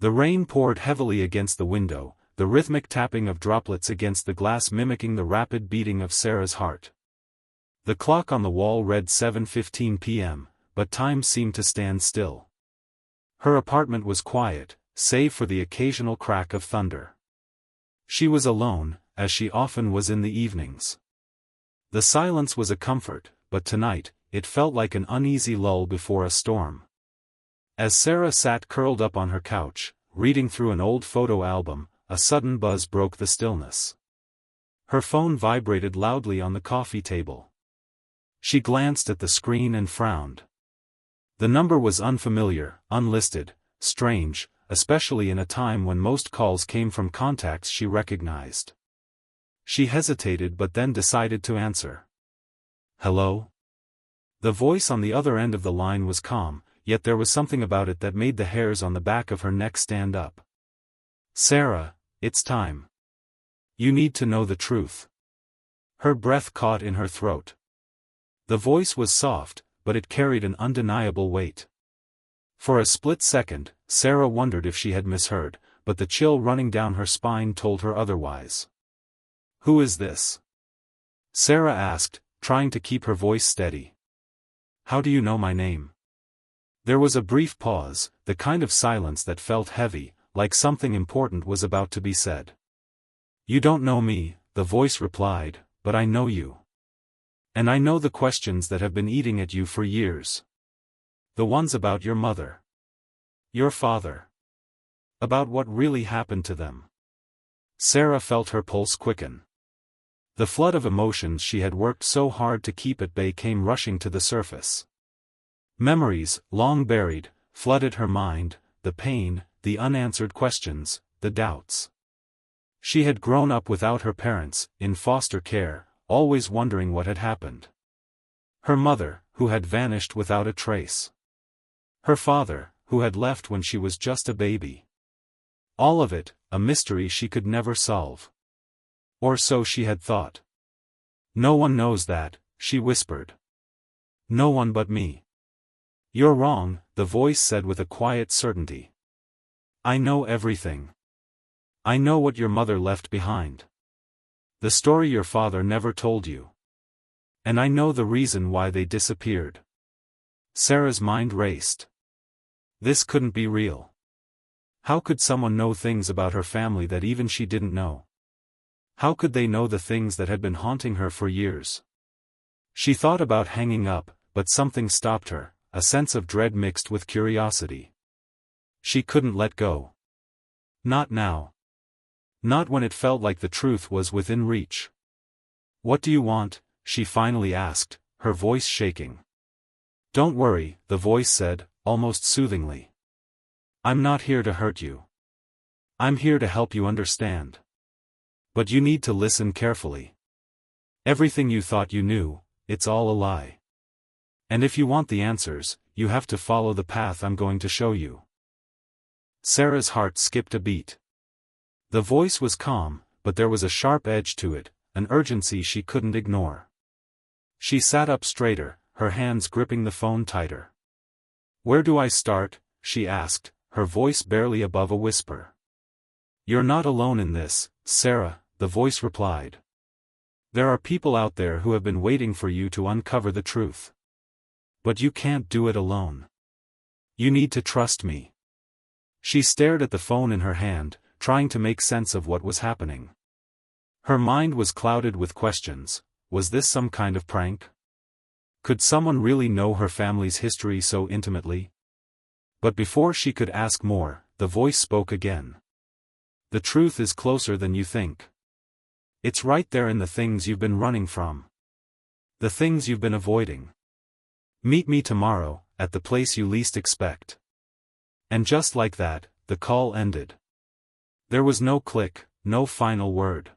The rain poured heavily against the window, the rhythmic tapping of droplets against the glass mimicking the rapid beating of Sarah's heart. The clock on the wall read 7:15 p.m., but time seemed to stand still. Her apartment was quiet, save for the occasional crack of thunder. She was alone, as she often was in the evenings. The silence was a comfort, but tonight, it felt like an uneasy lull before a storm. As Sarah sat curled up on her couch, reading through an old photo album, a sudden buzz broke the stillness. Her phone vibrated loudly on the coffee table. She glanced at the screen and frowned. The number was unfamiliar, unlisted, strange, especially in a time when most calls came from contacts she recognized. She hesitated but then decided to answer. "Hello?" The voice on the other end of the line was calm, yet there was something about it that made the hairs on the back of her neck stand up. "Sarah, it's time. You need to know the truth." Her breath caught in her throat. The voice was soft, but it carried an undeniable weight. For a split second, Sarah wondered if she had misheard, but the chill running down her spine told her otherwise. "Who is this?" Sarah asked, trying to keep her voice steady. "How do you know my name?" There was a brief pause, the kind of silence that felt heavy, like something important was about to be said. "You don't know me," the voice replied, "but I know you. And I know the questions that have been eating at you for years. The ones about your mother. Your father. About what really happened to them." Sarah felt her pulse quicken. The flood of emotions she had worked so hard to keep at bay came rushing to the surface. Memories, long buried, flooded her mind, the pain, the unanswered questions, the doubts. She had grown up without her parents, in foster care, always wondering what had happened. Her mother, who had vanished without a trace. Her father, who had left when she was just a baby. All of it, a mystery she could never solve. Or so she had thought. "No one knows that," she whispered. "No one but me." "You're wrong," the voice said with a quiet certainty. "I know everything. I know what your mother left behind. The story your father never told you. And I know the reason why they disappeared." Sarah's mind raced. This couldn't be real. How could someone know things about her family that even she didn't know? How could they know the things that had been haunting her for years? She thought about hanging up, but something stopped her, a sense of dread mixed with curiosity. She couldn't let go. Not now. Not when it felt like the truth was within reach. "What do you want?" she finally asked, her voice shaking. "Don't worry," the voice said, almost soothingly. "I'm not here to hurt you. I'm here to help you understand. But you need to listen carefully. Everything you thought you knew, it's all a lie. And if you want the answers, you have to follow the path I'm going to show you." Sarah's heart skipped a beat. The voice was calm, but there was a sharp edge to it, an urgency she couldn't ignore. She sat up straighter, her hands gripping the phone tighter. "Where do I start?" she asked, her voice barely above a whisper. "You're not alone in this, Sarah," the voice replied. "There are people out there who have been waiting for you to uncover the truth. But you can't do it alone. You need to trust me." She stared at the phone in her hand, trying to make sense of what was happening. Her mind was clouded with questions. Was this some kind of prank? Could someone really know her family's history so intimately? But before she could ask more, the voice spoke again. "The truth is closer than you think. It's right there in the things you've been running from. The things you've been avoiding. Meet me tomorrow, at the place you least expect." And just like that, the call ended. There was no click, no final word.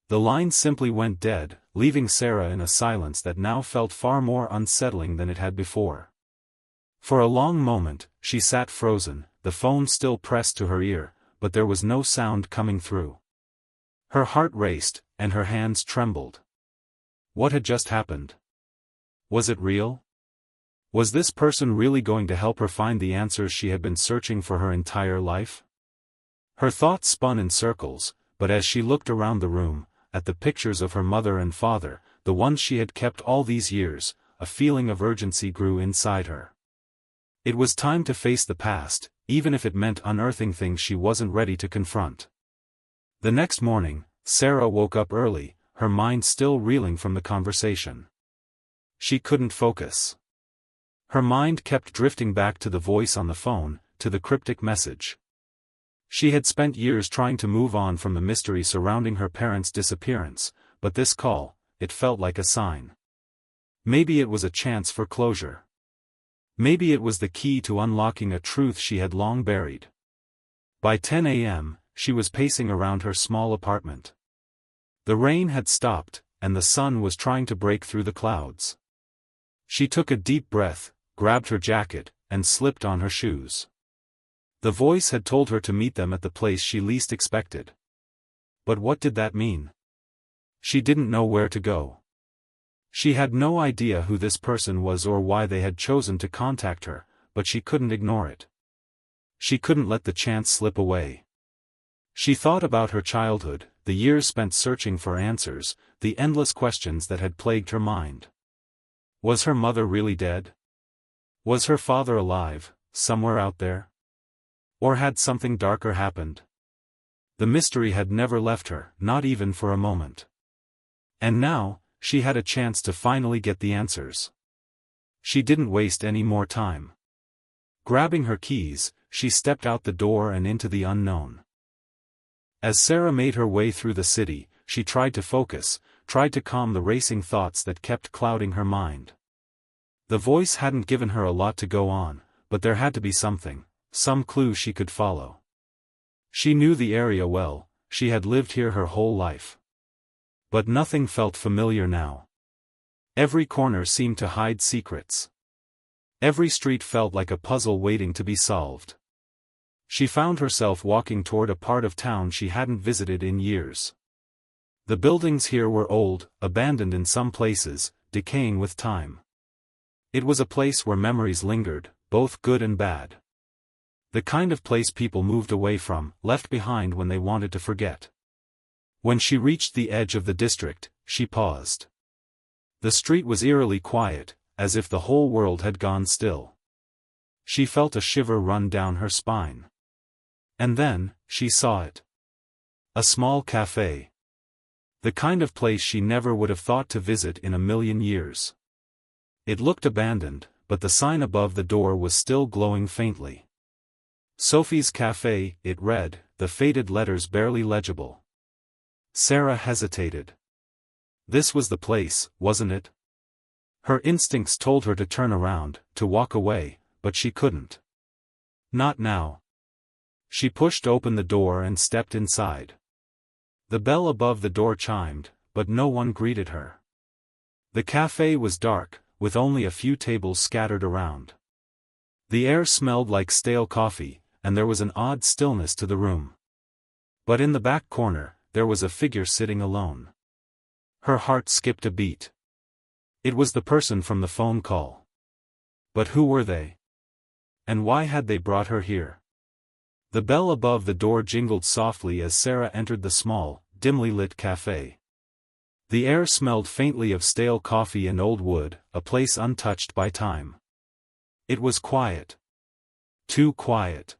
The line simply went dead, leaving Sarah in a silence that now felt far more unsettling than it had before. For a long moment, she sat frozen, the phone still pressed to her ear, but there was no sound coming through. Her heart raced, and her hands trembled. What had just happened? Was it real? Was this person really going to help her find the answers she had been searching for her entire life? Her thoughts spun in circles, but as she looked around the room, at the pictures of her mother and father, the ones she had kept all these years, a feeling of urgency grew inside her. It was time to face the past, even if it meant unearthing things she wasn't ready to confront. The next morning, Sarah woke up early, her mind still reeling from the conversation. She couldn't focus. Her mind kept drifting back to the voice on the phone, to the cryptic message. She had spent years trying to move on from the mystery surrounding her parents' disappearance, but this call, it felt like a sign. Maybe it was a chance for closure. Maybe it was the key to unlocking a truth she had long buried. By 10 a.m., she was pacing around her small apartment. The rain had stopped, and the sun was trying to break through the clouds. She took a deep breath, grabbed her jacket, and slipped on her shoes. The voice had told her to meet them at the place she least expected. But what did that mean? She didn't know where to go. She had no idea who this person was or why they had chosen to contact her, but she couldn't ignore it. She couldn't let the chance slip away. She thought about her childhood, the years spent searching for answers, the endless questions that had plagued her mind. Was her mother really dead? Was her father alive, somewhere out there? Or had something darker happened? The mystery had never left her, not even for a moment. And now, she had a chance to finally get the answers. She didn't waste any more time. Grabbing her keys, she stepped out the door and into the unknown. As Sarah made her way through the city, she tried to focus, tried to calm the racing thoughts that kept clouding her mind. The voice hadn't given her a lot to go on, but there had to be something, some clue she could follow. She knew the area well, she had lived here her whole life. But nothing felt familiar now. Every corner seemed to hide secrets. Every street felt like a puzzle waiting to be solved. She found herself walking toward a part of town she hadn't visited in years. The buildings here were old, abandoned in some places, decaying with time. It was a place where memories lingered, both good and bad. The kind of place people moved away from, left behind when they wanted to forget. When she reached the edge of the district, she paused. The street was eerily quiet, as if the whole world had gone still. She felt a shiver run down her spine. And then, she saw it. A small cafe. The kind of place she never would have thought to visit in a million years. It looked abandoned, but the sign above the door was still glowing faintly. Sophie's Cafe, it read, the faded letters barely legible. Sarah hesitated. This was the place, wasn't it? Her instincts told her to turn around, to walk away, but she couldn't. Not now. She pushed open the door and stepped inside. The bell above the door chimed, but no one greeted her. The cafe was dark, with only a few tables scattered around. The air smelled like stale coffee, and there was an odd stillness to the room. But in the back corner, there was a figure sitting alone. Her heart skipped a beat. It was the person from the phone call. But who were they? And why had they brought her here? The bell above the door jingled softly as Sarah entered the small, dimly lit cafe. The air smelled faintly of stale coffee and old wood, a place untouched by time. It was quiet. Too quiet.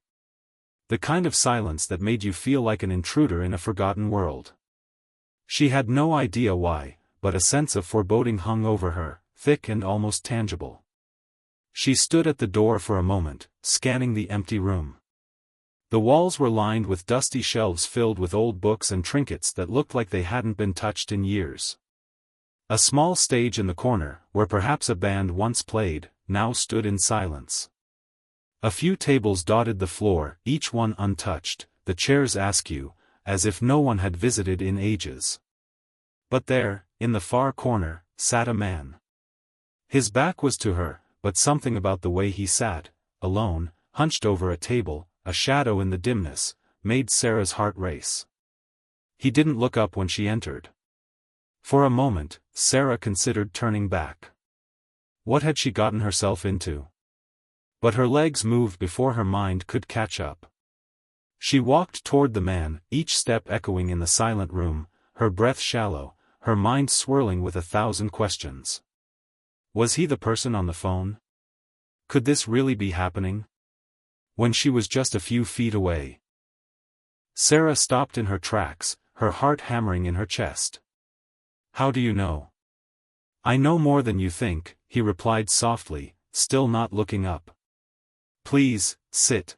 The kind of silence that made you feel like an intruder in a forgotten world. She had no idea why, but a sense of foreboding hung over her, thick and almost tangible. She stood at the door for a moment, scanning the empty room. The walls were lined with dusty shelves filled with old books and trinkets that looked like they hadn't been touched in years. A small stage in the corner, where perhaps a band once played, now stood in silence. A few tables dotted the floor, each one untouched, the chairs askew, as if no one had visited in ages. But there, in the far corner, sat a man. His back was to her, but something about the way he sat, alone, hunched over a table, a shadow in the dimness, made Sarah's heart race. He didn't look up when she entered. For a moment, Sarah considered turning back. What had she gotten herself into? But her legs moved before her mind could catch up. She walked toward the man, each step echoing in the silent room, her breath shallow, her mind swirling with 1,000 questions. Was he the person on the phone? Could this really be happening? When she was just a few feet away. Sarah stopped in her tracks, her heart hammering in her chest. How do you know? I know more than you think, he replied softly, still not looking up. Please, sit.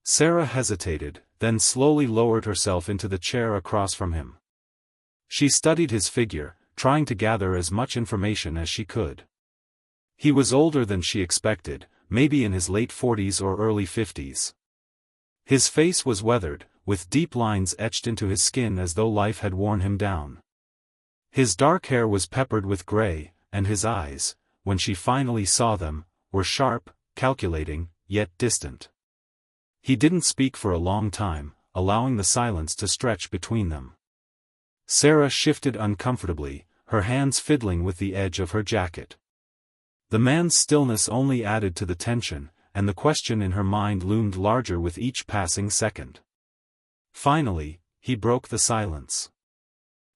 Sarah hesitated, then slowly lowered herself into the chair across from him. She studied his figure, trying to gather as much information as she could. He was older than she expected, maybe in his late 40s or early 50s. His face was weathered, with deep lines etched into his skin as though life had worn him down. His dark hair was peppered with gray, and his eyes, when she finally saw them, were sharp, calculating, yet distant. He didn't speak for a long time, allowing the silence to stretch between them. Sarah shifted uncomfortably, her hands fiddling with the edge of her jacket. The man's stillness only added to the tension, and the question in her mind loomed larger with each passing second. Finally, he broke the silence.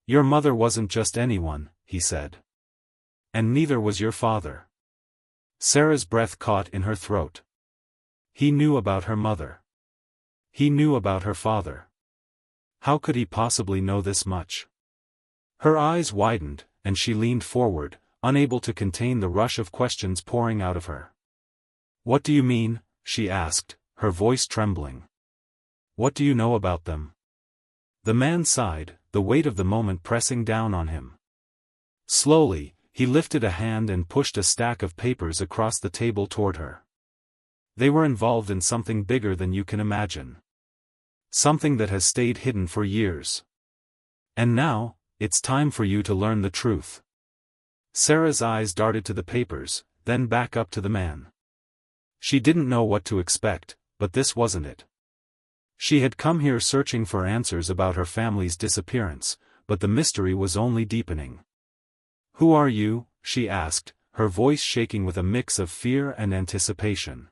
Your mother wasn't just anyone, he said. And neither was your father. Sarah's breath caught in her throat. He knew about her mother. He knew about her father. How could he possibly know this much? Her eyes widened, and she leaned forward, unable to contain the rush of questions pouring out of her. What do you mean? She asked, her voice trembling. What do you know about them? The man sighed, the weight of the moment pressing down on him. Slowly, he lifted a hand and pushed a stack of papers across the table toward her. They were involved in something bigger than you can imagine. Something that has stayed hidden for years. And now, it's time for you to learn the truth. Sarah's eyes darted to the papers, then back up to the man. She didn't know what to expect, but this wasn't it. She had come here searching for answers about her family's disappearance, but the mystery was only deepening. Who are you? She asked, her voice shaking with a mix of fear and anticipation.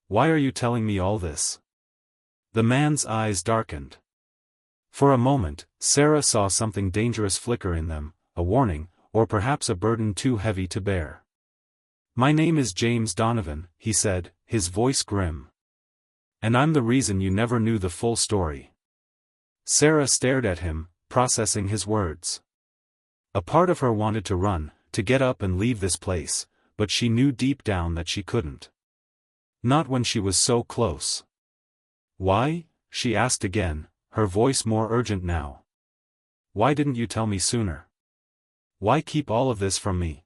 Why are you telling me all this? The man's eyes darkened. For a moment, Sarah saw something dangerous flicker in them, a warning, or perhaps a burden too heavy to bear. My name is James Donovan, he said, his voice grim. And I'm the reason you never knew the full story. Sarah stared at him, processing his words. A part of her wanted to run, to get up and leave this place, but she knew deep down that she couldn't. Not when she was so close. Why? She asked again, her voice more urgent now. Why didn't you tell me sooner? Why keep all of this from me?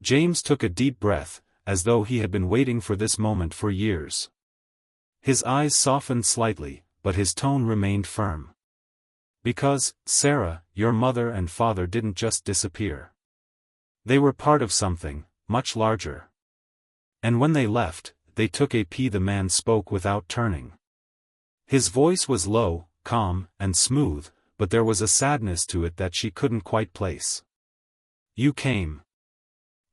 James took a deep breath, as though he had been waiting for this moment for years. His eyes softened slightly, but his tone remained firm. Because, Sarah, your mother and father didn't just disappear. They were part of something, much larger. And when they left, they took a pee. The man spoke without turning. His voice was low, calm, and smooth, but there was a sadness to it that she couldn't quite place. You came.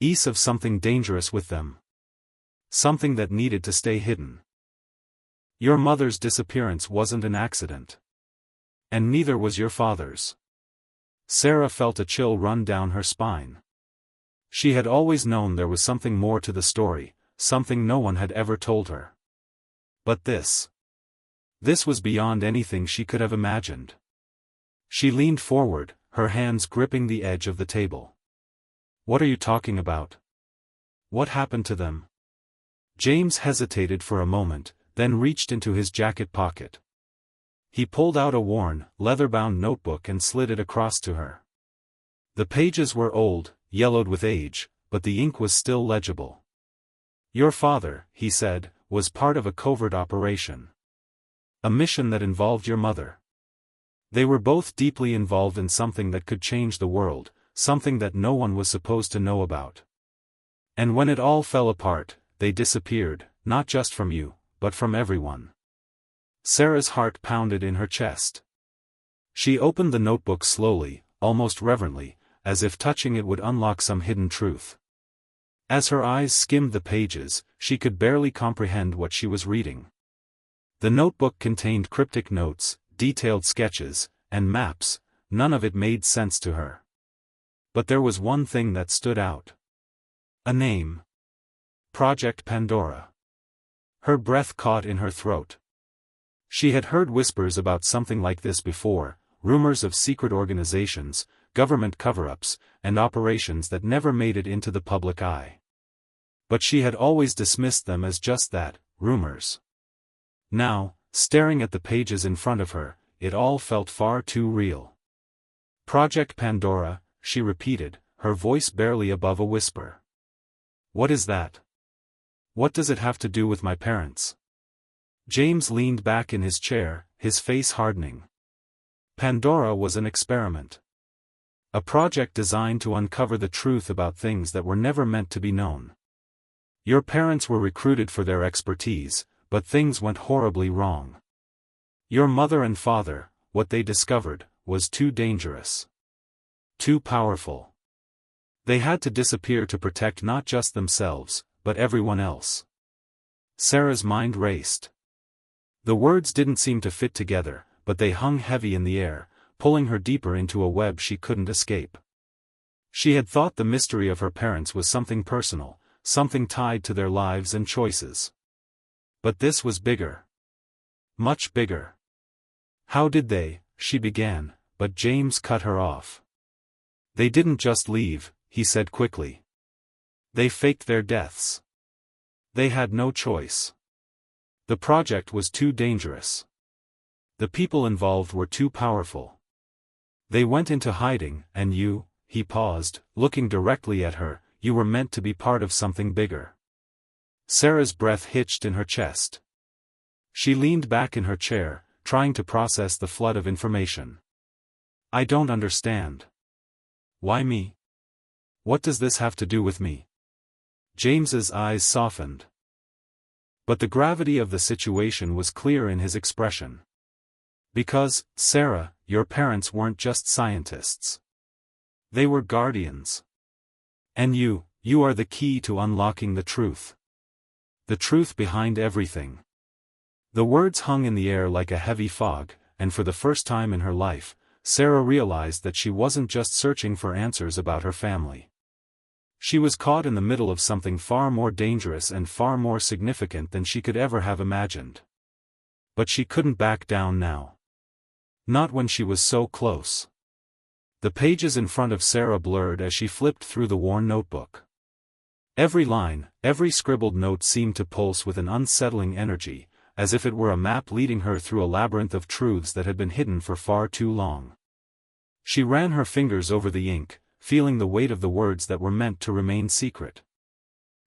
Ease of something dangerous with them. Something that needed to stay hidden. Your mother's disappearance wasn't an accident. And neither was your father's. Sarah felt a chill run down her spine. She had always known there was something more to the story, something no one had ever told her. But this was beyond anything she could have imagined. She leaned forward, her hands gripping the edge of the table. What are you talking about? What happened to them? James hesitated for a moment, then reached into his jacket pocket. He pulled out a worn, leather-bound notebook and slid it across to her. The pages were old, yellowed with age, but the ink was still legible. Your father, he said, was part of a covert operation. A mission that involved your mother. They were both deeply involved in something that could change the world, something that no one was supposed to know about. And when it all fell apart, they disappeared, not just from you, but from everyone. Sarah's heart pounded in her chest. She opened the notebook slowly, almost reverently, as if touching it would unlock some hidden truth. As her eyes skimmed the pages, she could barely comprehend what she was reading. The notebook contained cryptic notes, detailed sketches, and maps. None of it made sense to her. But there was one thing that stood out. A name. Project Pandora. Her breath caught in her throat. She had heard whispers about something like this before, rumors of secret organizations, government cover-ups, and operations that never made it into the public eye. But she had always dismissed them as just that, rumors. Now, staring at the pages in front of her, it all felt far too real. Project Pandora, she repeated, her voice barely above a whisper. What is that? What does it have to do with my parents? James leaned back in his chair, his face hardening. Pandora was an experiment. A project designed to uncover the truth about things that were never meant to be known. Your parents were recruited for their expertise, but things went horribly wrong. Your mother and father, what they discovered, was too dangerous. Too powerful. They had to disappear to protect not just themselves, but everyone else. Sarah's mind raced. The words didn't seem to fit together, but they hung heavy in the air, pulling her deeper into a web she couldn't escape. She had thought the mystery of her parents was something personal, something tied to their lives and choices. But this was bigger. Much bigger. How did they, she began, but James cut her off. They didn't just leave, he said quickly. They faked their deaths. They had no choice. The project was too dangerous. The people involved were too powerful. They went into hiding, and you, he paused, looking directly at her, you were meant to be part of something bigger. Sarah's breath hitched in her chest. She leaned back in her chair, trying to process the flood of information. I don't understand. Why me? What does this have to do with me? James's eyes softened. But the gravity of the situation was clear in his expression. Because, Sarah, your parents weren't just scientists. They were guardians. And you are the key to unlocking the truth. The truth behind everything. The words hung in the air like a heavy fog, and for the first time in her life, Sarah realized that she wasn't just searching for answers about her family. She was caught in the middle of something far more dangerous and far more significant than she could ever have imagined. But she couldn't back down now. Not when she was so close. The pages in front of Sarah blurred as she flipped through the worn notebook. Every line, every scribbled note seemed to pulse with an unsettling energy, as if it were a map leading her through a labyrinth of truths that had been hidden for far too long. She ran her fingers over the ink, feeling the weight of the words that were meant to remain secret.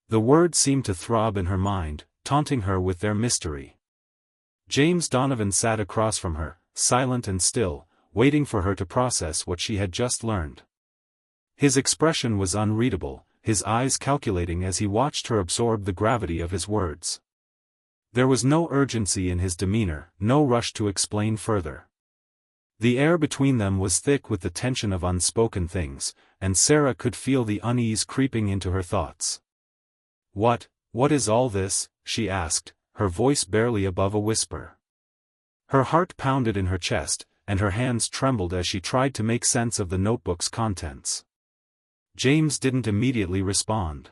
The words seemed to throb in her mind, taunting her with their mystery. James Donovan sat across from her, silent and still, waiting for her to process what she had just learned. His expression was unreadable, his eyes calculating as he watched her absorb the gravity of his words. There was no urgency in his demeanor, no rush to explain further. The air between them was thick with the tension of unspoken things, and Sarah could feel the unease creeping into her thoughts. What is all this?" she asked, her voice barely above a whisper. Her heart pounded in her chest, and her hands trembled as she tried to make sense of the notebook's contents. James didn't immediately respond.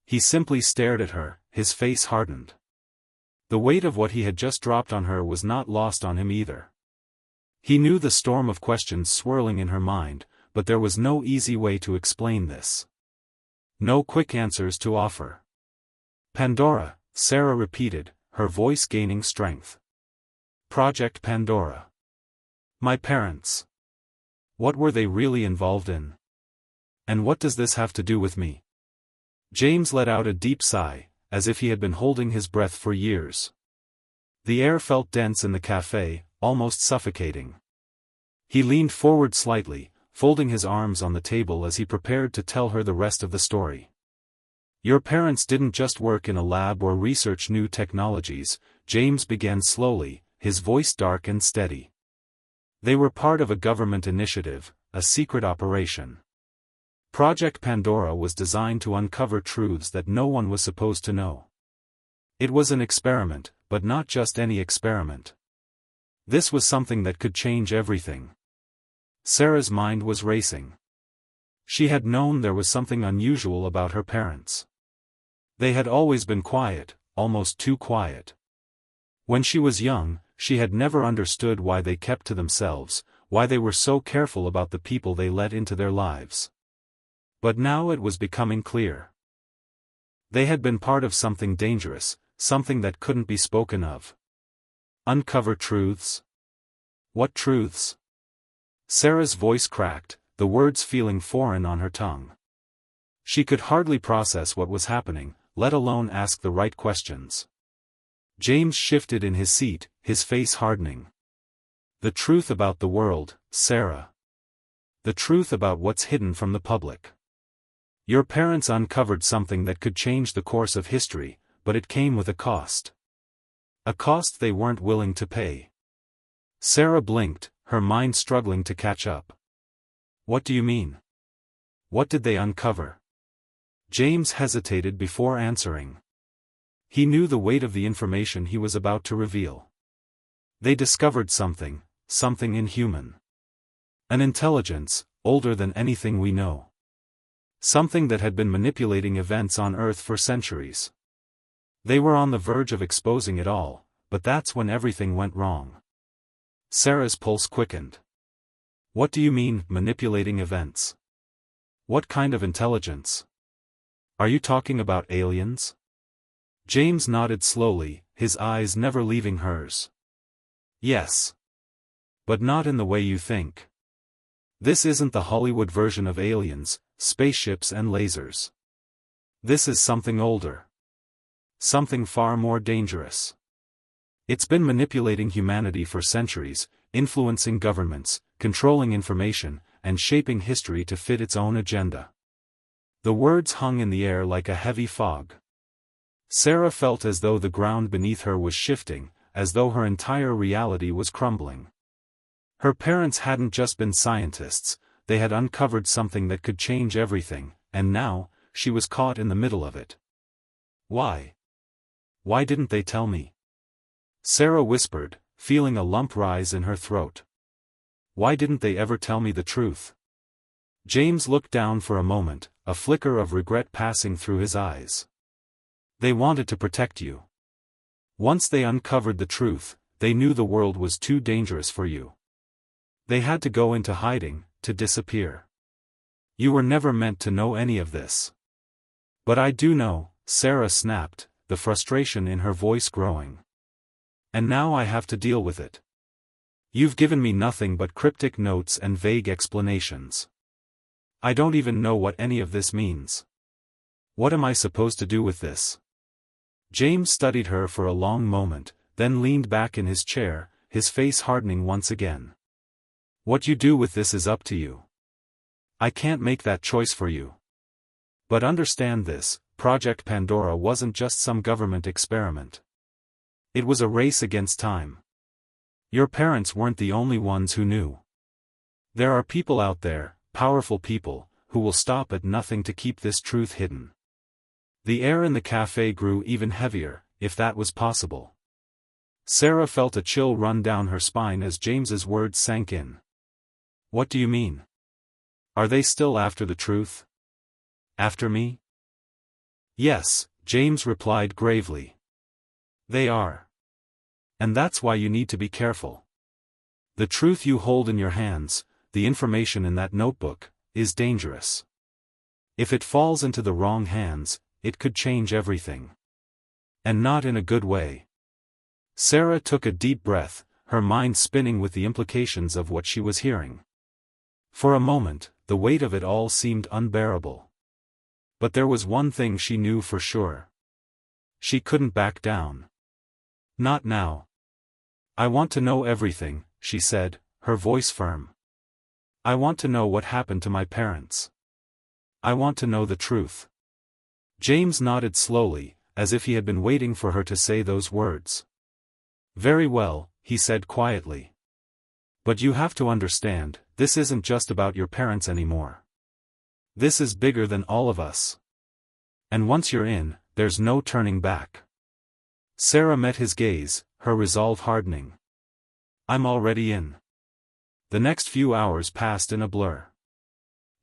He simply stared at her, his face hardened. The weight of what he had just dropped on her was not lost on him either. He knew the storm of questions swirling in her mind, but there was no easy way to explain this. No quick answers to offer. Pandora, Sarah repeated, her voice gaining strength. Project Pandora. My parents. What were they really involved in? And what does this have to do with me? James let out a deep sigh, as if he had been holding his breath for years. The air felt dense in the cafe, almost suffocating. He leaned forward slightly, folding his arms on the table as he prepared to tell her the rest of the story. Your parents didn't just work in a lab or research new technologies, James began slowly, his voice dark and steady. They were part of a government initiative, a secret operation. Project Pandora was designed to uncover truths that no one was supposed to know. It was an experiment, but not just any experiment. This was something that could change everything. Sarah's mind was racing. She had known there was something unusual about her parents. They had always been quiet, almost too quiet. When she was young, she had never understood why they kept to themselves, why they were so careful about the people they let into their lives. But now it was becoming clear. They had been part of something dangerous, something that couldn't be spoken of. Uncover truths? What truths? Sarah's voice cracked, the words feeling foreign on her tongue. She could hardly process what was happening, let alone ask the right questions. James shifted in his seat, his face hardening. The truth about the world, Sarah. The truth about what's hidden from the public. Your parents uncovered something that could change the course of history, but it came with a cost. A cost they weren't willing to pay. Sarah blinked, her mind struggling to catch up. What do you mean? What did they uncover? James hesitated before answering. He knew the weight of the information he was about to reveal. They discovered something inhuman. An intelligence, older than anything we know. Something that had been manipulating events on Earth for centuries. They were on the verge of exposing it all, but that's when everything went wrong. Sarah's pulse quickened. What do you mean, manipulating events? What kind of intelligence? Are you talking about aliens? James nodded slowly, his eyes never leaving hers. Yes. But not in the way you think. This isn't the Hollywood version of aliens, spaceships and lasers. This is something older. Something far more dangerous. It's been manipulating humanity for centuries, influencing governments, controlling information, and shaping history to fit its own agenda. The words hung in the air like a heavy fog. Sarah felt as though the ground beneath her was shifting, as though her entire reality was crumbling. Her parents hadn't just been scientists, they had uncovered something that could change everything, and now, she was caught in the middle of it. Why? Why didn't they tell me? Sarah whispered, feeling a lump rise in her throat. Why didn't they ever tell me the truth? James looked down for a moment, a flicker of regret passing through his eyes. They wanted to protect you. Once they uncovered the truth, they knew the world was too dangerous for you. They had to go into hiding, to disappear. You were never meant to know any of this. But I do know, Sarah snapped, the frustration in her voice growing. And now I have to deal with it. You've given me nothing but cryptic notes and vague explanations. I don't even know what any of this means. What am I supposed to do with this? James studied her for a long moment, then leaned back in his chair, his face hardening once again. What you do with this is up to you. I can't make that choice for you. But understand this, Project Pandora wasn't just some government experiment. It was a race against time. Your parents weren't the only ones who knew. There are people out there, powerful people, who will stop at nothing to keep this truth hidden. The air in the cafe grew even heavier, if that was possible. Sarah felt a chill run down her spine as James's words sank in. What do you mean? Are they still after the truth? After me? Yes, James replied gravely. They are. And that's why you need to be careful. The truth you hold in your hands, the information in that notebook, is dangerous. If it falls into the wrong hands, it could change everything. And not in a good way. Sarah took a deep breath, her mind spinning with the implications of what she was hearing. For a moment, the weight of it all seemed unbearable. But there was one thing she knew for sure. She couldn't back down. Not now. I want to know everything, she said, her voice firm. I want to know what happened to my parents. I want to know the truth. James nodded slowly, as if he had been waiting for her to say those words. Very well, he said quietly. But you have to understand, this isn't just about your parents anymore. This is bigger than all of us. And once you're in, there's no turning back. Sarah met his gaze, her resolve hardening. I'm already in. The next few hours passed in a blur.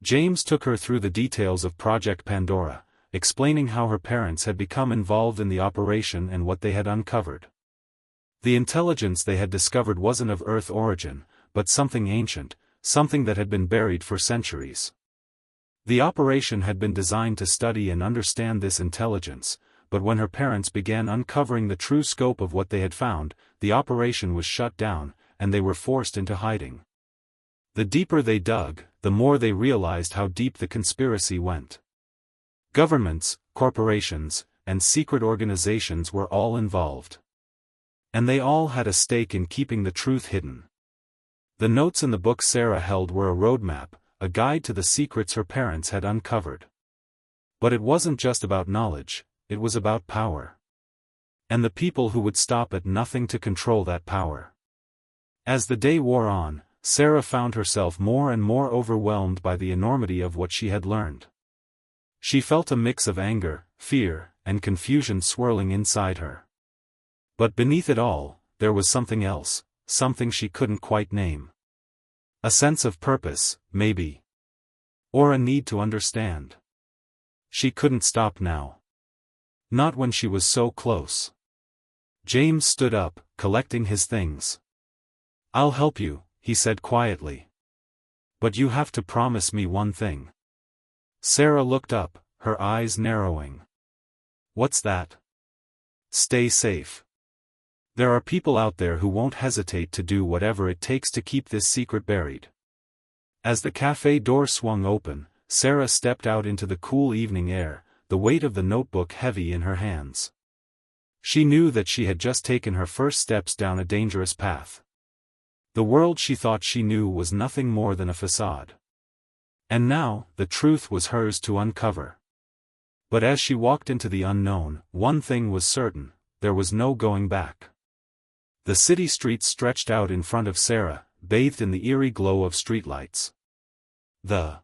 James took her through the details of Project Pandora, explaining how her parents had become involved in the operation and what they had uncovered. The intelligence they had discovered wasn't of Earth origin, but something ancient, something that had been buried for centuries. The operation had been designed to study and understand this intelligence, but when her parents began uncovering the true scope of what they had found, the operation was shut down, and they were forced into hiding. The deeper they dug, the more they realized how deep the conspiracy went. Governments, corporations, and secret organizations were all involved. And they all had a stake in keeping the truth hidden. The notes in the book Sarah held were a roadmap, a guide to the secrets her parents had uncovered. But it wasn't just about knowledge, it was about power. And the people who would stop at nothing to control that power. As the day wore on, Sarah found herself more and more overwhelmed by the enormity of what she had learned. She felt a mix of anger, fear, and confusion swirling inside her. But beneath it all, there was something else, something she couldn't quite name. A sense of purpose, maybe. Or a need to understand. She couldn't stop now. Not when she was so close. James stood up, collecting his things. I'll help you, he said quietly. But you have to promise me one thing. Sarah looked up, her eyes narrowing. What's that? Stay safe. There are people out there who won't hesitate to do whatever it takes to keep this secret buried. As the cafe door swung open, Sarah stepped out into the cool evening air, the weight of the notebook heavy in her hands. She knew that she had just taken her first steps down a dangerous path. The world she thought she knew was nothing more than a facade. And now, the truth was hers to uncover. But as she walked into the unknown, one thing was certain, there was no going back. The city streets stretched out in front of Sarah, bathed in the eerie glow of streetlights. The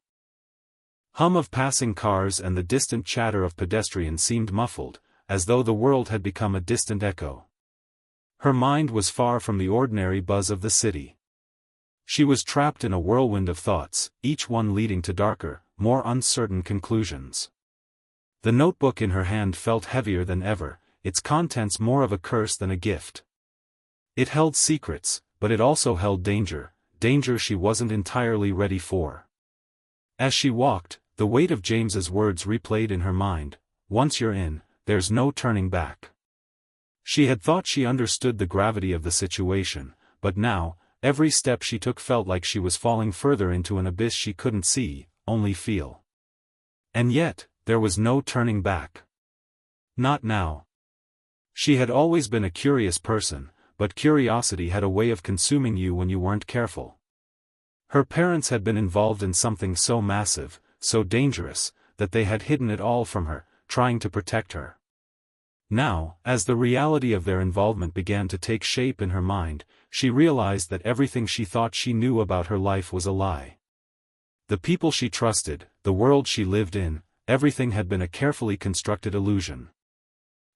hum of passing cars and the distant chatter of pedestrians seemed muffled, as though the world had become a distant echo. Her mind was far from the ordinary buzz of the city. She was trapped in a whirlwind of thoughts, each one leading to darker, more uncertain conclusions. The notebook in her hand felt heavier than ever, its contents more of a curse than a gift. It held secrets, but it also held danger, danger she wasn't entirely ready for. As she walked, the weight of James's words replayed in her mind, once you're in, there's no turning back. She had thought she understood the gravity of the situation, but now, every step she took felt like she was falling further into an abyss she couldn't see, only feel. And yet, there was no turning back. Not now. She had always been a curious person, but curiosity had a way of consuming you when you weren't careful. Her parents had been involved in something so massive, so dangerous, that they had hidden it all from her, trying to protect her. Now, as the reality of their involvement began to take shape in her mind, she realized that everything she thought she knew about her life was a lie. The people she trusted, the world she lived in, everything had been a carefully constructed illusion.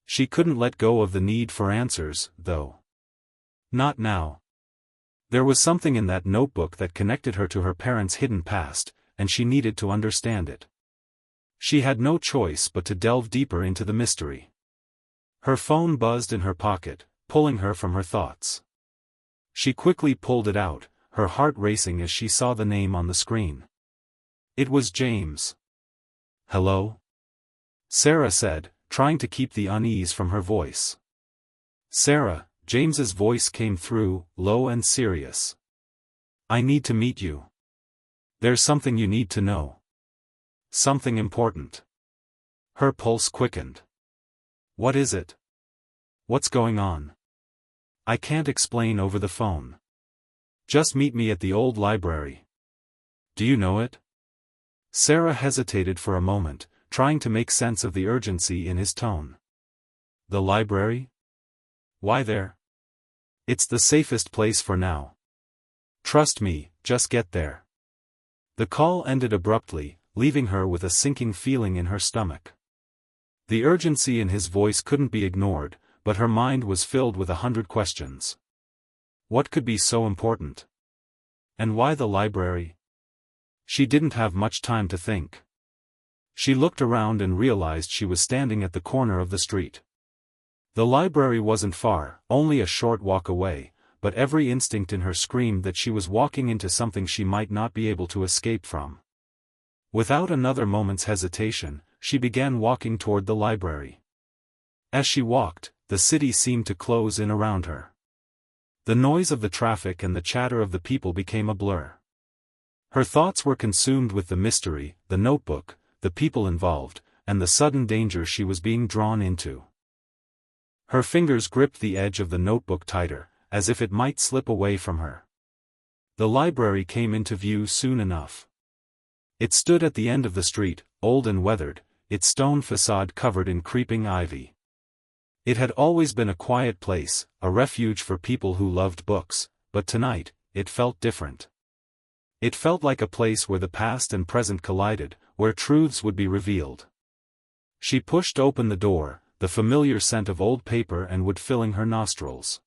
She couldn't let go of the need for answers, though. Not now. There was something in that notebook that connected her to her parents' hidden past, and she needed to understand it. She had no choice but to delve deeper into the mystery. Her phone buzzed in her pocket, pulling her from her thoughts. She quickly pulled it out, her heart racing as she saw the name on the screen. It was James. Hello? Sarah said, trying to keep the unease from her voice. Sarah, James's voice came through, low and serious. I need to meet you. There's something you need to know. Something important. Her pulse quickened. What is it? What's going on? I can't explain over the phone. Just meet me at the old library. Do you know it? Sarah hesitated for a moment, trying to make sense of the urgency in his tone. The library? Why there? It's the safest place for now. Trust me, just get there. The call ended abruptly, leaving her with a sinking feeling in her stomach. The urgency in his voice couldn't be ignored, but her mind was filled with 100 questions. What could be so important? And why the library? She didn't have much time to think. She looked around and realized she was standing at the corner of the street. The library wasn't far, only a short walk away, but every instinct in her screamed that she was walking into something she might not be able to escape from. Without another moment's hesitation, she began walking toward the library. As she walked, the city seemed to close in around her. The noise of the traffic and the chatter of the people became a blur. Her thoughts were consumed with the mystery, the notebook, the people involved, and the sudden danger she was being drawn into. Her fingers gripped the edge of the notebook tighter, as if it might slip away from her. The library came into view soon enough. It stood at the end of the street, old and weathered, its stone facade covered in creeping ivy. It had always been a quiet place, a refuge for people who loved books, but tonight, it felt different. It felt like a place where the past and present collided, where truths would be revealed. She pushed open the door, the familiar scent of old paper and wood filling her nostrils.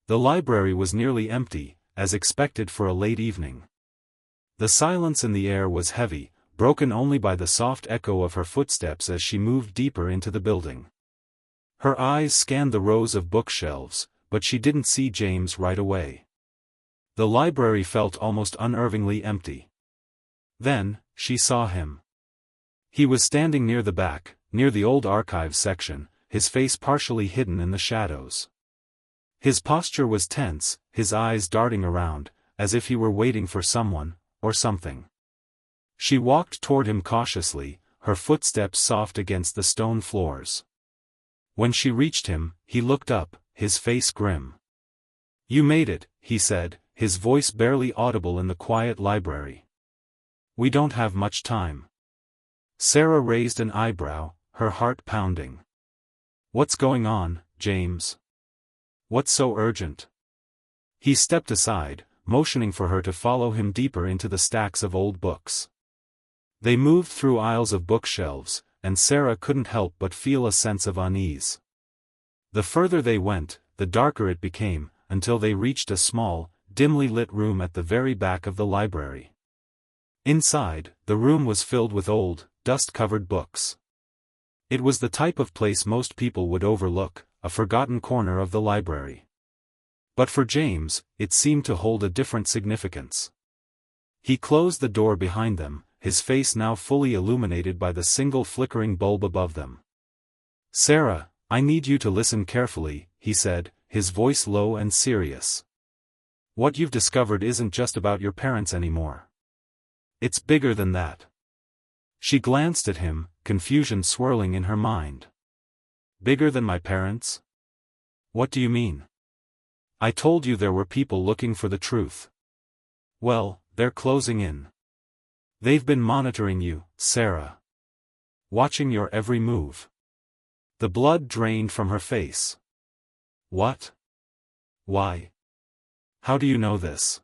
The library was nearly empty, as expected for a late evening. The silence in the air was heavy, broken only by the soft echo of her footsteps as she moved deeper into the building. Her eyes scanned the rows of bookshelves, but she didn't see James right away. The library felt almost unnervingly empty. Then, she saw him. He was standing near the back, near the old archives section, his face partially hidden in the shadows. His posture was tense, his eyes darting around, as if he were waiting for someone, or something. She walked toward him cautiously, her footsteps soft against the stone floors. When she reached him, he looked up, his face grim. "You made it," he said, his voice barely audible in the quiet library. "We don't have much time." Sarah raised an eyebrow, her heart pounding. "What's going on, James? What's so urgent?" He stepped aside, motioning for her to follow him deeper into the stacks of old books. They moved through aisles of bookshelves, and Sarah couldn't help but feel a sense of unease. The further they went, the darker it became, until they reached a small, dimly lit room at the very back of the library. Inside, the room was filled with old, dust-covered books. It was the type of place most people would overlook, a forgotten corner of the library. But for James, it seemed to hold a different significance. He closed the door behind them, his face now fully illuminated by the single flickering bulb above them. "Sarah, I need you to listen carefully," he said, his voice low and serious. "What you've discovered isn't just about your parents anymore. It's bigger than that." She glanced at him, confusion swirling in her mind. "Bigger than my parents? What do you mean? I told you there were people looking for the truth." "Well, they're closing in. They've been monitoring you, Sarah. Watching your every move." The blood drained from her face. "What? Why? How do you know this?"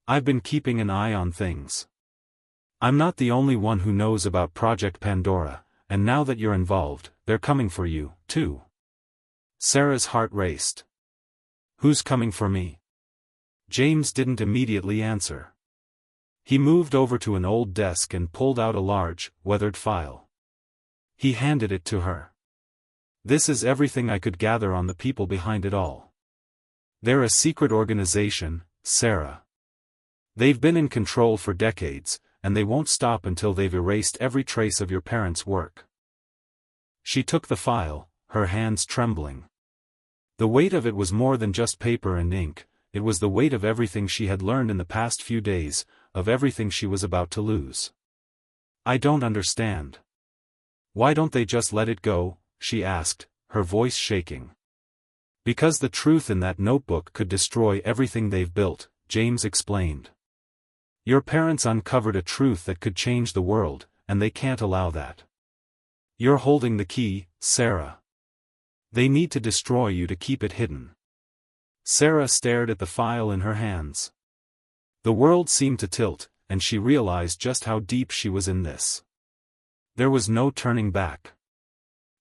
"I've been keeping an eye on things. I'm not the only one who knows about Project Pandora, and now that you're involved, they're coming for you, too." Sarah's heart raced. "Who's coming for me?" James didn't immediately answer. He moved over to an old desk and pulled out a large, weathered file. He handed it to her. "This is everything I could gather on the people behind it all. They're a secret organization, Sarah. They've been in control for decades, and they won't stop until they've erased every trace of your parents' work." She took the file, her hands trembling. The weight of it was more than just paper and ink, it was the weight of everything she had learned in the past few days, of everything she was about to lose. "I don't understand. Why don't they just let it go?" she asked, her voice shaking. "Because the truth in that notebook could destroy everything they've built," James explained. "Your parents uncovered a truth that could change the world, and they can't allow that. You're holding the key, Sarah. They need to destroy you to keep it hidden." Sarah stared at the file in her hands. The world seemed to tilt, and she realized just how deep she was in this. There was no turning back.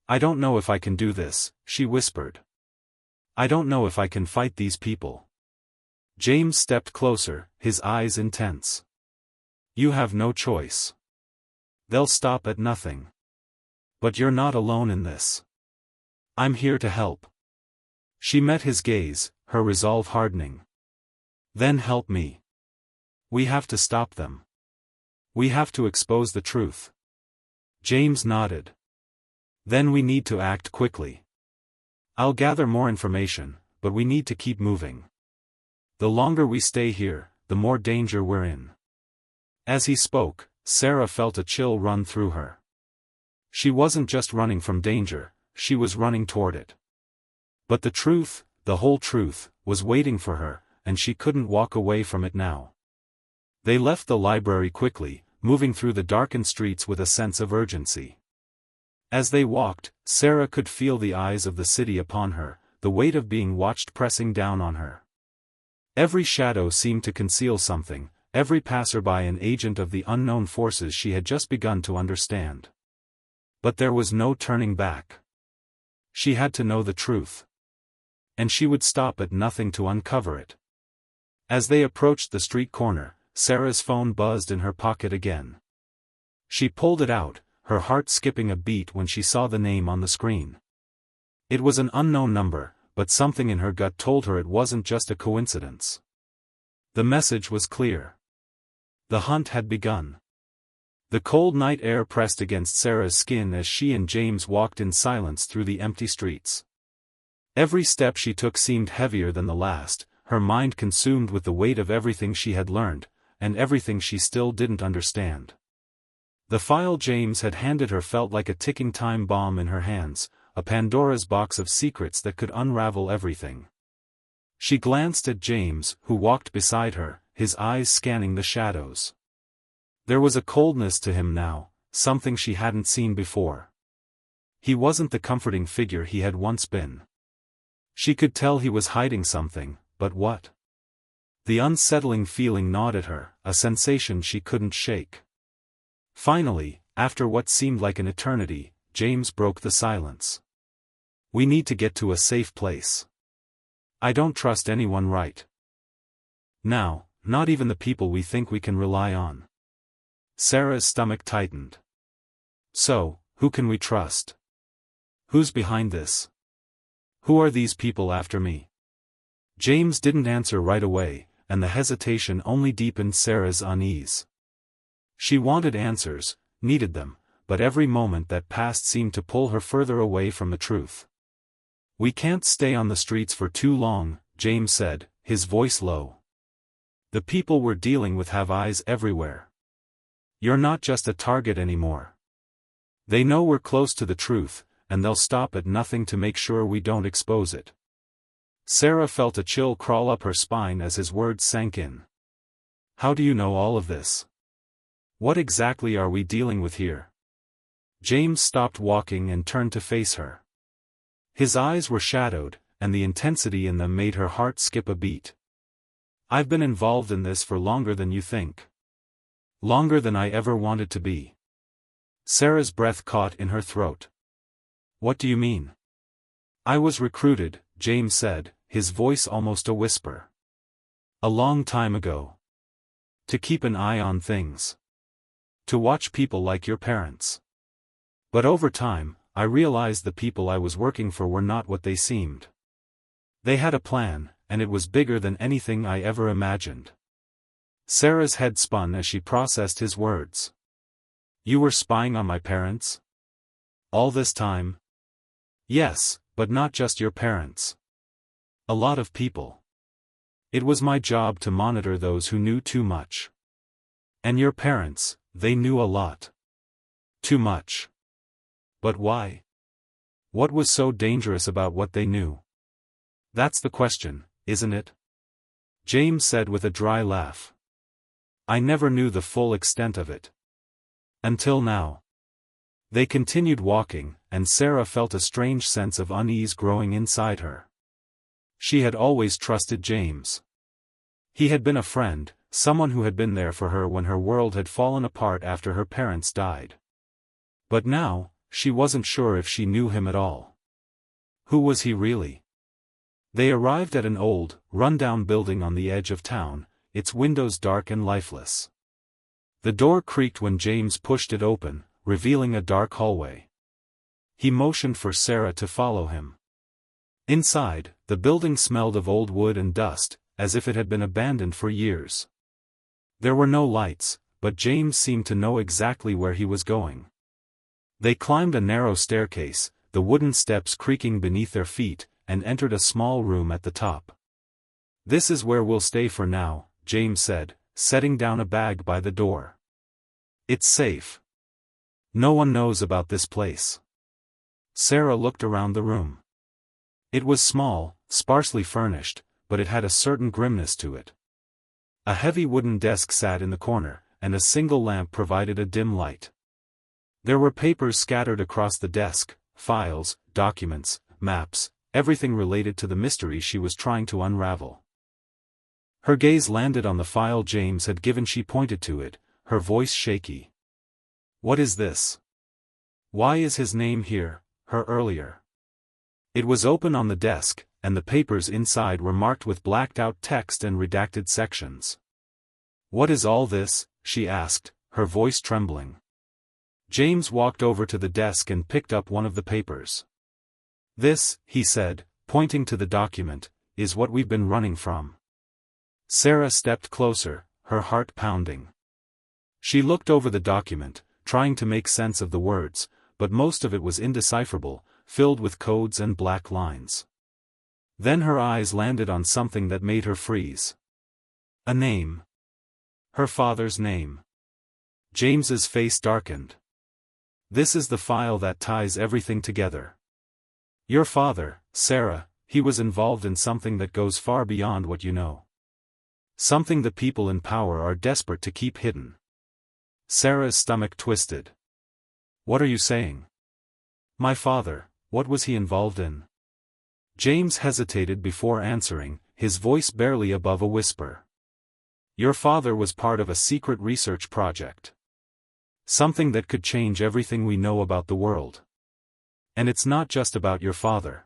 "I don't know if I can do this," she whispered. "I don't know if I can fight these people." James stepped closer, his eyes intense. "You have no choice. They'll stop at nothing. But you're not alone in this. I'm here to help." She met his gaze, her resolve hardening. "Then help me. We have to stop them. We have to expose the truth." James nodded. "Then we need to act quickly. I'll gather more information, but we need to keep moving. The longer we stay here, the more danger we're in." As he spoke, Sarah felt a chill run through her. She wasn't just running from danger, she was running toward it. But the truth, the whole truth, was waiting for her, and she couldn't walk away from it now. They left the library quickly, moving through the darkened streets with a sense of urgency. As they walked, Sarah could feel the eyes of the city upon her, the weight of being watched pressing down on her. Every shadow seemed to conceal something, every passerby an agent of the unknown forces she had just begun to understand. But there was no turning back. She had to know the truth. And she would stop at nothing to uncover it. As they approached the street corner, Sarah's phone buzzed in her pocket again. She pulled it out, her heart skipping a beat when she saw the name on the screen. It was an unknown number, but something in her gut told her it wasn't just a coincidence. The message was clear. The hunt had begun. The cold night air pressed against Sarah's skin as she and James walked in silence through the empty streets. Every step she took seemed heavier than the last, her mind consumed with the weight of everything she had learned, and everything she still didn't understand. The file James had handed her felt like a ticking time bomb in her hands, a Pandora's box of secrets that could unravel everything. She glanced at James, who walked beside her, his eyes scanning the shadows. There was a coldness to him now, something she hadn't seen before. He wasn't the comforting figure he had once been. She could tell he was hiding something, but what? The unsettling feeling gnawed at her, a sensation she couldn't shake. Finally, after what seemed like an eternity, James broke the silence. "We need to get to a safe place. I don't trust anyone right now, not even the people we think we can rely on." Sarah's stomach tightened. "So, who can we trust? Who's behind this? Who are these people after me?" James didn't answer right away, and the hesitation only deepened Sarah's unease. She wanted answers, needed them, but every moment that passed seemed to pull her further away from the truth. "We can't stay on the streets for too long," James said, his voice low. "The people we're dealing with have eyes everywhere. You're not just a target anymore. They know we're close to the truth, and they'll stop at nothing to make sure we don't expose it." Sarah felt a chill crawl up her spine as his words sank in. "How do you know all of this? What exactly are we dealing with here?" James stopped walking and turned to face her. His eyes were shadowed, and the intensity in them made her heart skip a beat. "I've been involved in this for longer than you think. Longer than I ever wanted to be." Sarah's breath caught in her throat. "What do you mean?" "I was recruited," James said, his voice almost a whisper. "A long time ago. To keep an eye on things. To watch people like your parents. But over time, I realized the people I was working for were not what they seemed. They had a plan, and it was bigger than anything I ever imagined." Sarah's head spun as she processed his words. "You were spying on my parents? All this time?" "Yes, but not just your parents. A lot of people. It was my job to monitor those who knew too much. And your parents, they knew a lot. Too much. But why? What was so dangerous about what they knew? That's the question, isn't it?" James said with a dry laugh. "I never knew the full extent of it. Until now." They continued walking, and Sarah felt a strange sense of unease growing inside her. She had always trusted James. He had been a friend, someone who had been there for her when her world had fallen apart after her parents died. But now, she wasn't sure if she knew him at all. Who was he really? They arrived at an old, run-down building on the edge of town, its windows dark and lifeless. The door creaked when James pushed it open, revealing a dark hallway. He motioned for Sarah to follow him. Inside, the building smelled of old wood and dust, as if it had been abandoned for years. There were no lights, but James seemed to know exactly where he was going. They climbed a narrow staircase, the wooden steps creaking beneath their feet, and entered a small room at the top. "This is where we'll stay for now," James said, setting down a bag by the door. "It's safe. No one knows about this place." Sarah looked around the room. It was small, sparsely furnished, but it had a certain grimness to it. A heavy wooden desk sat in the corner, and a single lamp provided a dim light. There were papers scattered across the desk, files, documents, maps, everything related to the mystery she was trying to unravel. Her gaze landed on the file James had given. She pointed to it, her voice shaky. "What is this? Why is his name here?" Her earlier. It was open on the desk, and the papers inside were marked with blacked-out text and redacted sections. "What is all this?" she asked, her voice trembling. James walked over to the desk and picked up one of the papers. "This," he said, pointing to the document, "is what we've been running from." Sarah stepped closer, her heart pounding. She looked over the document, trying to make sense of the words, but most of it was indecipherable, filled with codes and black lines. Then her eyes landed on something that made her freeze. A name. Her father's name. James's face darkened. "This is the file that ties everything together. Your father, Sarah, he was involved in something that goes far beyond what you know. Something the people in power are desperate to keep hidden." Sarah's stomach twisted. "What are you saying? My father, what was he involved in?" James hesitated before answering, his voice barely above a whisper. "Your father was part of a secret research project. Something that could change everything we know about the world. And it's not just about your father.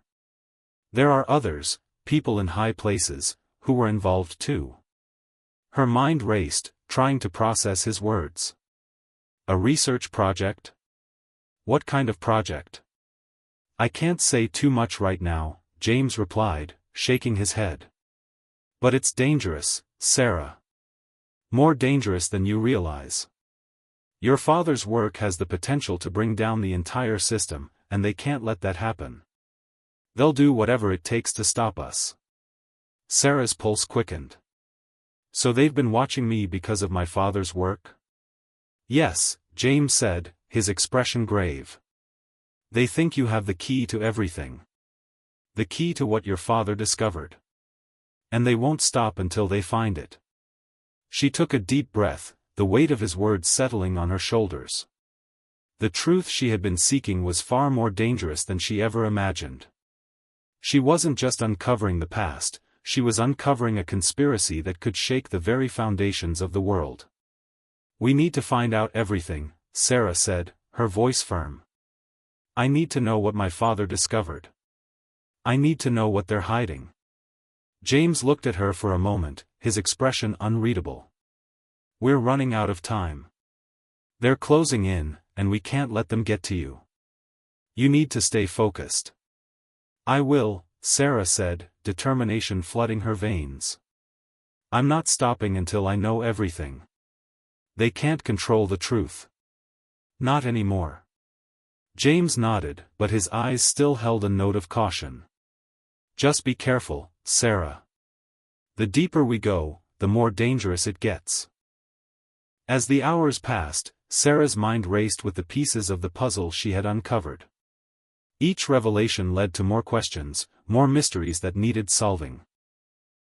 There are others, people in high places, who were involved too." Her mind raced, trying to process his words. "A research project? What kind of project?" "I can't say too much right now," James replied, shaking his head. "But it's dangerous, Sarah. More dangerous than you realize. Your father's work has the potential to bring down the entire system, and they can't let that happen. They'll do whatever it takes to stop us." Sarah's pulse quickened. "So they've been watching me because of my father's work?" "Yes," James said, his expression grave. "They think you have the key to everything. The key to what your father discovered. And they won't stop until they find it." She took a deep breath, the weight of his words settling on her shoulders. The truth she had been seeking was far more dangerous than she ever imagined. She wasn't just uncovering the past, she was uncovering a conspiracy that could shake the very foundations of the world. "We need to find out everything," Sarah said, her voice firm. "I need to know what my father discovered. I need to know what they're hiding." James looked at her for a moment, his expression unreadable. "We're running out of time. They're closing in, and we can't let them get to you. You need to stay focused." "I will," Sarah said, determination flooding her veins. "I'm not stopping until I know everything. They can't control the truth. Not anymore." James nodded, but his eyes still held a note of caution. "Just be careful, Sarah. The deeper we go, the more dangerous it gets." As the hours passed, Sarah's mind raced with the pieces of the puzzle she had uncovered. Each revelation led to more questions, more mysteries that needed solving.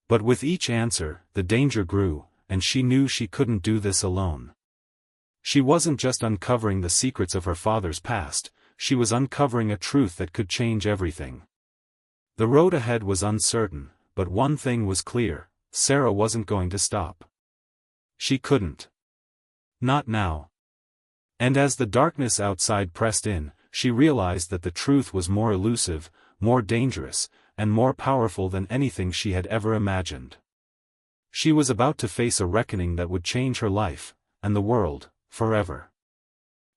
But with each answer, the danger grew, and she knew she couldn't do this alone. She wasn't just uncovering the secrets of her father's past, she was uncovering a truth that could change everything. The road ahead was uncertain, but one thing was clear: Sarah wasn't going to stop. She couldn't. Not now. And as the darkness outside pressed in, she realized that the truth was more elusive, more dangerous, and more powerful than anything she had ever imagined. She was about to face a reckoning that would change her life, and the world, forever.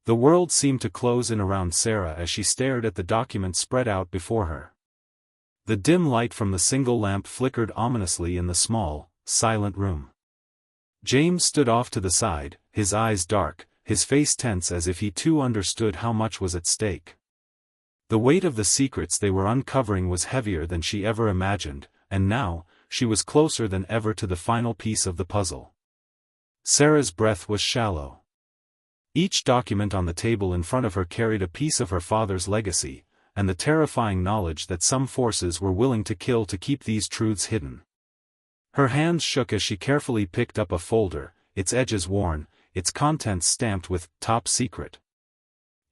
The world seemed to close in around Sarah as she stared at the document spread out before her. The dim light from the single lamp flickered ominously in the small, silent room. James stood off to the side, his eyes dark, his face tense as if he too understood how much was at stake. The weight of the secrets they were uncovering was heavier than she ever imagined, and now, she was closer than ever to the final piece of the puzzle. Sarah's breath was shallow. Each document on the table in front of her carried a piece of her father's legacy, and the terrifying knowledge that some forces were willing to kill to keep these truths hidden. Her hands shook as she carefully picked up a folder, its edges worn, its contents stamped with "Top Secret."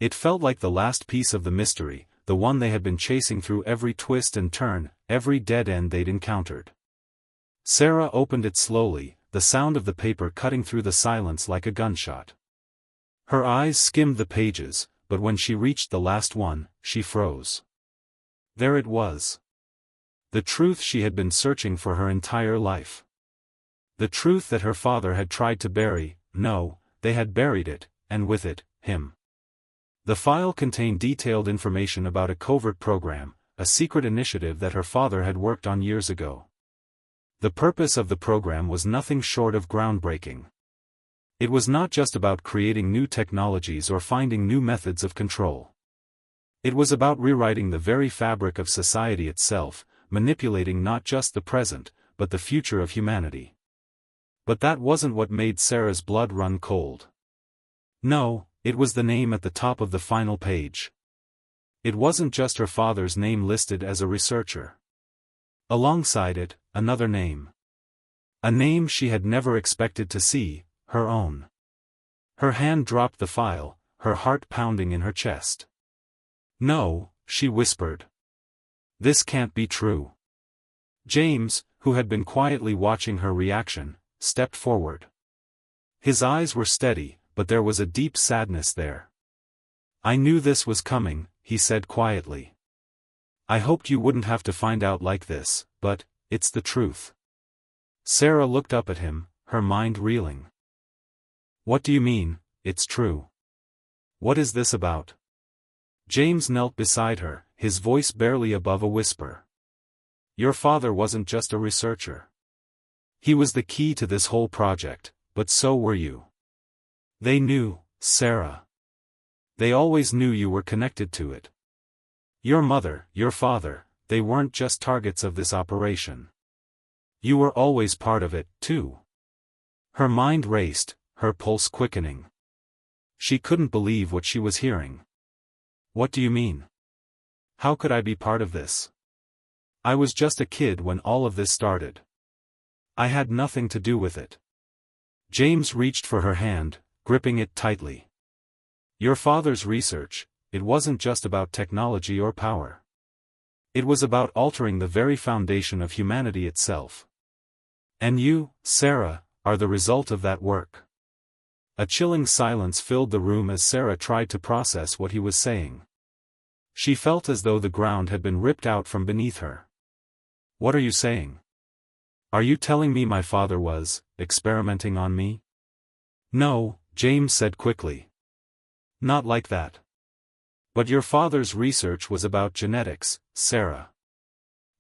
It felt like the last piece of the mystery, the one they had been chasing through every twist and turn, every dead end they'd encountered. Sarah opened it slowly, the sound of the paper cutting through the silence like a gunshot. Her eyes skimmed the pages, but when she reached the last one, she froze. There it was. The truth she had been searching for her entire life. The truth that her father had tried to bury. No, they had buried it, and with it, him. The file contained detailed information about a covert program, a secret initiative that her father had worked on years ago. The purpose of the program was nothing short of groundbreaking. It was not just about creating new technologies or finding new methods of control. It was about rewriting the very fabric of society itself, manipulating not just the present, but the future of humanity. But that wasn't what made Sarah's blood run cold. No, it was the name at the top of the final page. It wasn't just her father's name listed as a researcher. Alongside it, another name. A name she had never expected to see. Her own. Her hand dropped the file, her heart pounding in her chest. "No," she whispered. "This can't be true." James, who had been quietly watching her reaction, stepped forward. His eyes were steady, but there was a deep sadness there. "I knew this was coming," he said quietly. "I hoped you wouldn't have to find out like this, but it's the truth." Sarah looked up at him, her mind reeling. "What do you mean, it's true? What is this about?" James knelt beside her, his voice barely above a whisper. "Your father wasn't just a researcher. He was the key to this whole project, but so were you. They knew, Sarah. They always knew you were connected to it. Your mother, your father, they weren't just targets of this operation. You were always part of it, too." Her mind raced, her pulse quickening. She couldn't believe what she was hearing. "What do you mean? How could I be part of this? I was just a kid when all of this started. I had nothing to do with it." James reached for her hand, gripping it tightly. "Your father's research, it wasn't just about technology or power. It was about altering the very foundation of humanity itself. And you, Sarah, are the result of that work." A chilling silence filled the room as Sarah tried to process what he was saying. She felt as though the ground had been ripped out from beneath her. "What are you saying? Are you telling me my father was experimenting on me?" "No," James said quickly. "Not like that. But your father's research was about genetics, Sarah.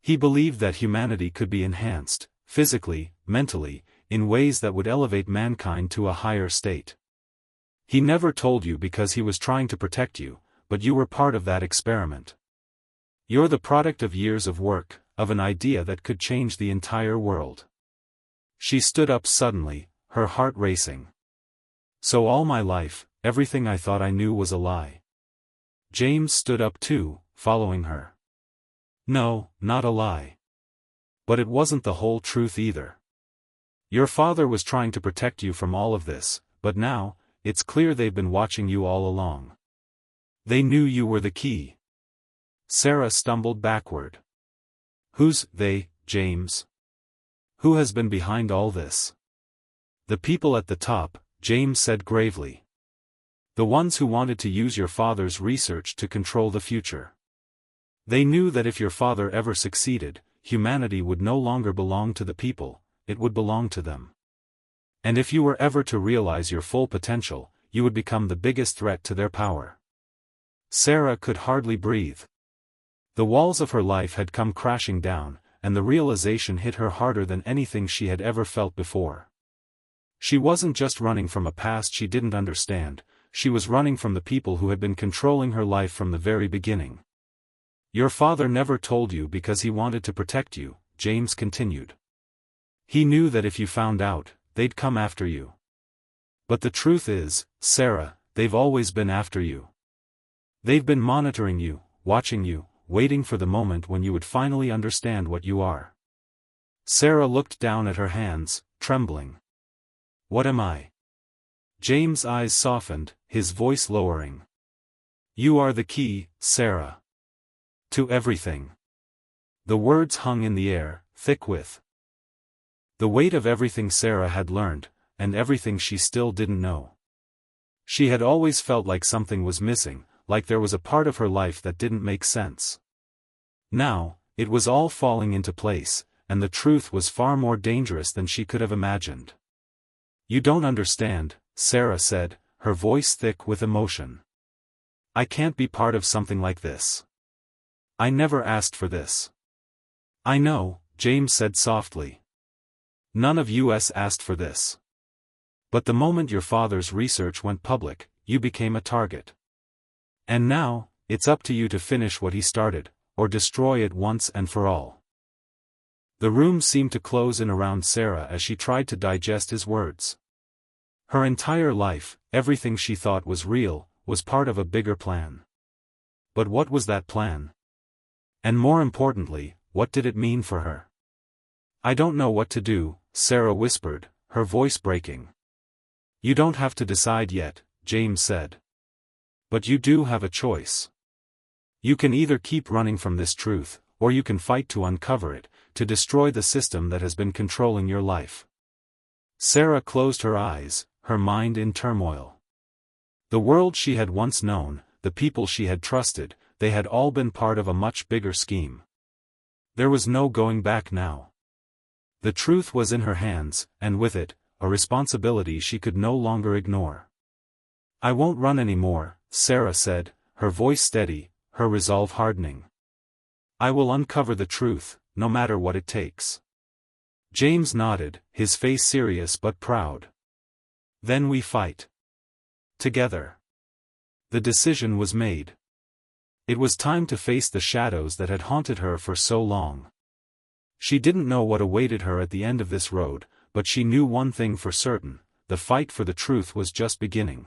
He believed that humanity could be enhanced, physically, mentally, in ways that would elevate mankind to a higher state. He never told you because he was trying to protect you, but you were part of that experiment. You're the product of years of work, of an idea that could change the entire world." She stood up suddenly, her heart racing. "So all my life, everything I thought I knew was a lie." James stood up too, following her. "No, not a lie. But it wasn't the whole truth either. Your father was trying to protect you from all of this, but now, it's clear they've been watching you all along. They knew you were the key." Sarah stumbled backward. "Who's they, James? Who has been behind all this? The people at the top, James said gravely. The ones who wanted to use your father's research to control the future. They knew that if your father ever succeeded, humanity would no longer belong to the people, it would belong to them. And if you were ever to realize your full potential, you would become the biggest threat to their power. Sarah could hardly breathe. The walls of her life had come crashing down, and the realization hit her harder than anything she had ever felt before. She wasn't just running from a past she didn't understand, she was running from the people who had been controlling her life from the very beginning. Your father never told you because he wanted to protect you, James continued. He knew that if you found out, they'd come after you. But the truth is, Sarah, they've always been after you. They've been monitoring you, watching you, waiting for the moment when you would finally understand what you are. Sarah looked down at her hands, trembling. What am I? James' eyes softened, his voice lowering. You are the key, Sarah. To everything. The words hung in the air, thick with the weight of everything Sarah had learned, and everything she still didn't know. She had always felt like something was missing, like there was a part of her life that didn't make sense. Now, it was all falling into place, and the truth was far more dangerous than she could have imagined. You don't understand, Sarah said, her voice thick with emotion. I can't be part of something like this. I never asked for this. I know, James said softly. None of us asked for this. But the moment your father's research went public, you became a target. And now, it's up to you to finish what he started, or destroy it once and for all. The room seemed to close in around Sarah as she tried to digest his words. Her entire life, everything she thought was real, was part of a bigger plan. But what was that plan? And more importantly, what did it mean for her? I don't know what to do, Sarah whispered, her voice breaking. You don't have to decide yet, James said. But you do have a choice. You can either keep running from this truth, or you can fight to uncover it, to destroy the system that has been controlling your life. Sarah closed her eyes, her mind in turmoil. The world she had once known, the people she had trusted, they had all been part of a much bigger scheme. There was no going back now. The truth was in her hands, and with it, a responsibility she could no longer ignore. I won't run anymore, Sarah said, her voice steady, her resolve hardening. I will uncover the truth, no matter what it takes. James nodded, his face serious but proud. Then we fight. Together. The decision was made. It was time to face the shadows that had haunted her for so long. She didn't know what awaited her at the end of this road, but she knew one thing for certain, the fight for the truth was just beginning.